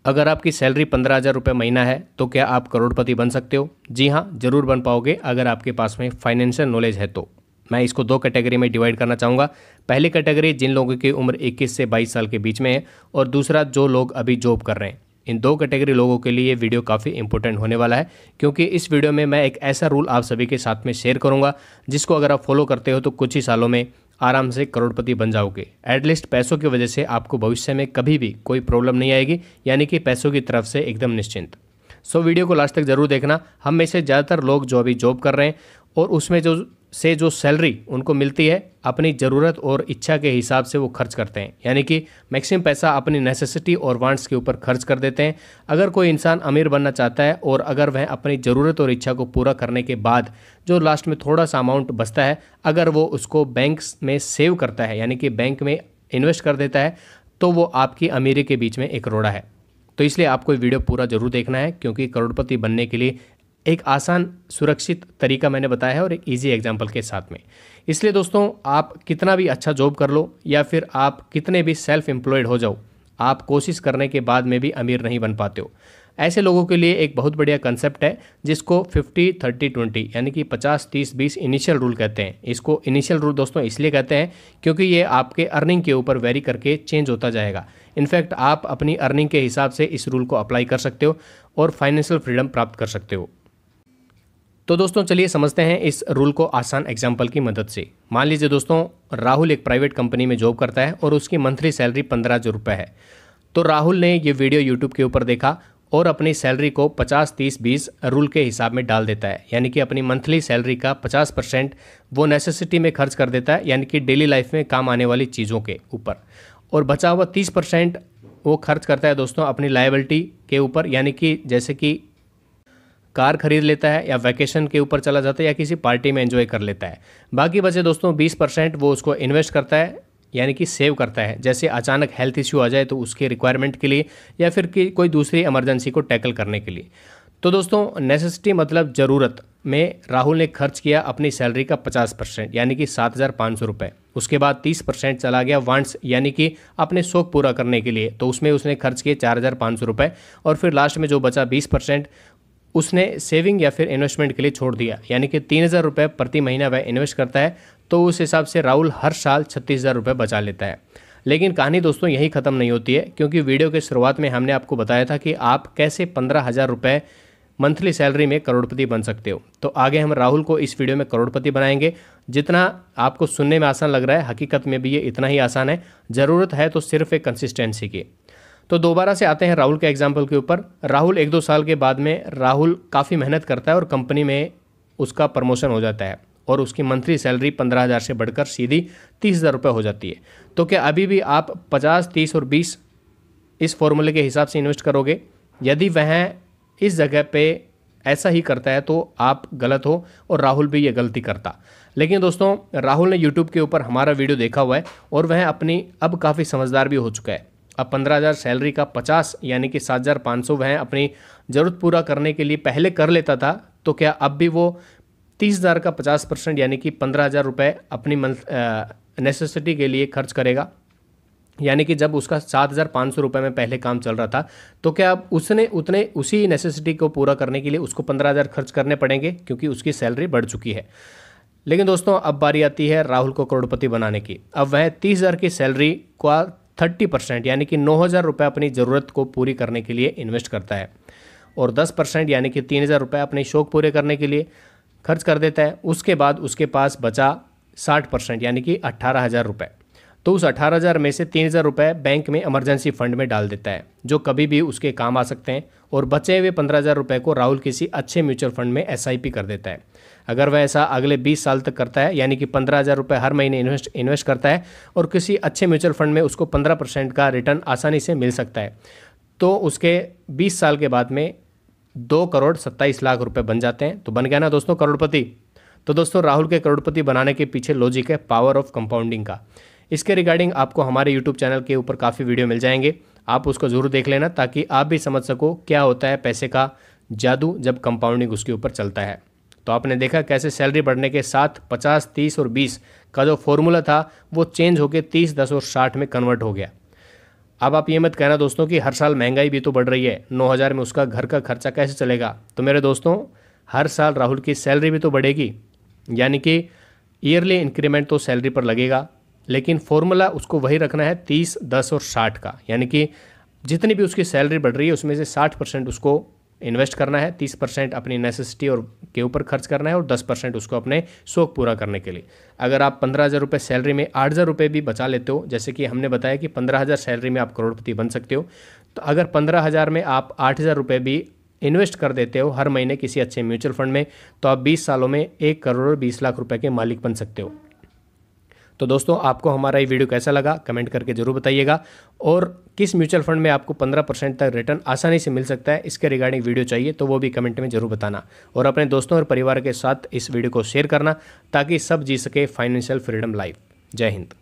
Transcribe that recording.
अगर आपकी सैलरी 15,000 रुपये महीना है तो क्या आप करोड़पति बन सकते हो? जी हाँ, ज़रूर बन पाओगे अगर आपके पास में फाइनेंशियल नॉलेज है तो। मैं इसको दो कैटेगरी में डिवाइड करना चाहूँगा। पहली कैटेगरी जिन लोगों की उम्र 21 से 22 साल के बीच में है, और दूसरा जो लोग अभी जॉब कर रहे हैं। इन दो कैटेगरी लोगों के लिए ये वीडियो काफ़ी इंपॉर्टेंट होने वाला है, क्योंकि इस वीडियो में मैं एक ऐसा रूल आप सभी के साथ में शेयर करूँगा जिसको अगर आप फॉलो करते हो तो कुछ ही सालों में आराम से करोड़पति बन जाओगे। एटलीस्ट पैसों की वजह से आपको भविष्य में कभी भी कोई प्रॉब्लम नहीं आएगी, यानी कि पैसों की तरफ से एकदम निश्चिंत। सो वीडियो को लास्ट तक ज़रूर देखना। हम में से ज़्यादातर लोग जो अभी जॉब कर रहे हैं और उसमें जो सैलरी उनको मिलती है, अपनी ज़रूरत और इच्छा के हिसाब से वो खर्च करते हैं, यानी कि मैक्सिमम पैसा अपनी नेसेसिटी और वांट्स के ऊपर खर्च कर देते हैं। अगर कोई इंसान अमीर बनना चाहता है और अगर वह अपनी ज़रूरत और इच्छा को पूरा करने के बाद जो लास्ट में थोड़ा सा अमाउंट बचता है, अगर वो उसको बैंक्स में सेव करता है, यानी कि बैंक में इन्वेस्ट कर देता है, तो वो आपकी अमीरी के बीच में एक रोड़ा है। तो इसलिए आपको वीडियो पूरा ज़रूर देखना है, क्योंकि करोड़पति बनने के लिए एक आसान सुरक्षित तरीका मैंने बताया है और एक इजी एग्जांपल के साथ में। इसलिए दोस्तों, आप कितना भी अच्छा जॉब कर लो या फिर आप कितने भी सेल्फ एम्प्लॉयड हो जाओ, आप कोशिश करने के बाद में भी अमीर नहीं बन पाते हो। ऐसे लोगों के लिए एक बहुत बढ़िया कंसेप्ट है जिसको 50-30-20 यानी कि 50-30-20 इनिशियल रूल कहते हैं। इसको इनिशियल रूल दोस्तों इसलिए कहते हैं क्योंकि ये आपके अर्निंग के ऊपर वेरी करके चेंज होता जाएगा। इनफैक्ट आप अपनी अर्निंग के हिसाब से इस रूल को अप्लाई कर सकते हो और फाइनेंशियल फ्रीडम प्राप्त कर सकते हो। तो दोस्तों चलिए समझते हैं इस रूल को आसान एग्जाम्पल की मदद से। मान लीजिए दोस्तों, राहुल एक प्राइवेट कंपनी में जॉब करता है और उसकी मंथली सैलरी 15,000 रुपये है। तो राहुल ने ये वीडियो यूट्यूब के ऊपर देखा और अपनी सैलरी को 50-30-20 रूल के हिसाब में डाल देता है, यानी कि अपनी मंथली सैलरी का 50% वो नेसेसिटी में खर्च कर देता है, यानी कि डेली लाइफ में काम आने वाली चीज़ों के ऊपर, और बचा हुआ 30% वो खर्च करता है दोस्तों अपनी लायबिलिटी के ऊपर, यानी कि जैसे कि कार खरीद लेता है या वैकेशन के ऊपर चला जाता है या किसी पार्टी में एंजॉय कर लेता है। बाकी बचे दोस्तों 20% वो उसको इन्वेस्ट करता है, यानी कि सेव करता है, जैसे अचानक हेल्थ इश्यू आ जाए तो उसके रिक्वायरमेंट के लिए या फिर कोई दूसरी इमरजेंसी को टैकल करने के लिए। तो दोस्तों नेसेसिटी मतलब ज़रूरत में राहुल ने खर्च किया अपनी सैलरी का 50%, यानी कि 7,500 रुपये। उसके बाद 30% चला गया वांट्स, यानी कि अपने शौक पूरा करने के लिए, तो उसमें उसने खर्च किए 4,500 रुपये। और फिर लास्ट में जो बचा 20% उसने सेविंग या फिर इन्वेस्टमेंट के लिए छोड़ दिया, यानी कि 3,000 रुपये प्रति महीना वह इन्वेस्ट करता है। तो उस हिसाब से राहुल हर साल 36,000 रुपये बचा लेता है। लेकिन कहानी दोस्तों यही ख़त्म नहीं होती है, क्योंकि वीडियो के शुरुआत में हमने आपको बताया था कि आप कैसे 15,000 रुपये मंथली सैलरी में करोड़पति बन सकते हो। तो आगे हम राहुल को इस वीडियो में करोड़पति बनाएंगे। जितना आपको सुनने में आसान लग रहा है, हकीकत में भी ये इतना ही आसान है। ज़रूरत है तो सिर्फ एक कंसिस्टेंसी की। तो दोबारा से आते हैं राहुल के एग्जाम्पल के ऊपर। राहुल 1-2 साल के बाद में राहुल काफ़ी मेहनत करता है और कंपनी में उसका प्रमोशन हो जाता है और उसकी मंथली सैलरी 15,000 से बढ़कर सीधी 30,000 रुपये हो जाती है। तो क्या अभी भी आप 50, 30 और 20 इस फॉर्मूले के हिसाब से इन्वेस्ट करोगे? यदि वह इस जगह पे ऐसा ही करता है तो आप गलत हो और राहुल भी ये गलती करता। लेकिन दोस्तों, राहुल ने यूट्यूब के ऊपर हमारा वीडियो देखा हुआ है और वह अपनी अब काफ़ी समझदार भी हो चुका है। अब 15,000 सैलरी का 50 यानी कि 7,500 वह अपनी ज़रूरत पूरा करने के लिए पहले कर लेता था, तो क्या अब भी वो 30,000 का 50% यानी कि 15,000 रुपये अपनी नेसेसिटी के लिए खर्च करेगा? यानी कि जब उसका 7,500 रुपये में पहले काम चल रहा था, तो क्या अब उसने उसी नेसेसिटी को पूरा करने के लिए उसको 15,000 खर्च करने पड़ेंगे, क्योंकि उसकी सैलरी बढ़ चुकी है। लेकिन दोस्तों, अब बारी आती है राहुल को करोड़पति बनाने की। अब वह 30,000 की सैलरी का 30% यानी कि 9,000 रुपये अपनी ज़रूरत को पूरी करने के लिए इन्वेस्ट करता है और 10% यानी कि 3,000 रुपये अपने शौक पूरे करने के लिए खर्च कर देता है। उसके बाद उसके पास बचा 60% यानी कि 18,000 रुपये। तो उस 18,000 में से 3,000 रुपये बैंक में इमरजेंसी फंड में डाल देता है, जो कभी भी उसके काम आ सकते हैं, और बचे हुए 15,000 रुपये को राहुल किसी अच्छे म्यूचुअल फंड में SIP कर देता है। अगर वह ऐसा अगले 20 साल तक करता है, यानी कि 15,000 रुपये हर महीने इन्वेस्ट करता है और किसी अच्छे म्यूचुअल फंड में उसको 15% का रिटर्न आसानी से मिल सकता है, तो उसके 20 साल के बाद में 2,27,00,000 रुपये बन जाते हैं। तो बन गया ना दोस्तों करोड़पति। तो दोस्तों, राहुल के करोड़पति बनाने के पीछे लॉजिक है पावर ऑफ कंपाउंडिंग का। इसके रिगार्डिंग आपको हमारे यूट्यूब चैनल के ऊपर काफ़ी वीडियो मिल जाएंगे, आप उसको ज़रूर देख लेना, ताकि आप भी समझ सको क्या होता है पैसे का जादू जब कंपाउंडिंग उसके ऊपर चलता है। तो आपने देखा कैसे सैलरी बढ़ने के साथ 50, 30 और 20 का जो फॉर्मूला था वो चेंज होकर 30, 10 और 60 में कन्वर्ट हो गया। अब आप ये मत कहना दोस्तों कि हर साल महंगाई भी तो बढ़ रही है, 9,000 में उसका घर का खर्चा कैसे चलेगा। तो मेरे दोस्तों, हर साल राहुल की सैलरी भी तो बढ़ेगी, यानी कि ईयरली इंक्रीमेंट तो सैलरी पर लगेगा, लेकिन फॉर्मूला उसको वही रखना है 30, 10 और 60 का। यानी कि जितनी भी उसकी सैलरी बढ़ रही है उसमें से 60% उसको इन्वेस्ट करना है, 30% अपनी नेसेसिटी और के ऊपर खर्च करना है और 10% उसको अपने शौक पूरा करने के लिए। अगर आप 15,000 रुपये सैलरी में 8,000 रुपये भी बचा लेते हो, जैसे कि हमने बताया कि 15,000 सैलरी में आप करोड़पति बन सकते हो, तो अगर 15,000 में आप 8,000 रुपये भी इन्वेस्ट कर देते हो हर महीने किसी अच्छे म्यूचुअल फंड में, तो आप 20 सालों में 1 करोड़ 20 लाख रुपए के मालिक बन सकते हो। तो दोस्तों, आपको हमारा ये वीडियो कैसा लगा कमेंट करके जरूर बताइएगा, और किस म्यूचुअल फंड में आपको 15% तक रिटर्न आसानी से मिल सकता है इसके रिगार्डिंग वीडियो चाहिए तो वो भी कमेंट में जरूर बताना, और अपने दोस्तों और परिवार के साथ इस वीडियो को शेयर करना ताकि सब जी सके फाइनेंशियल फ्रीडम लाइफ। जय हिंद।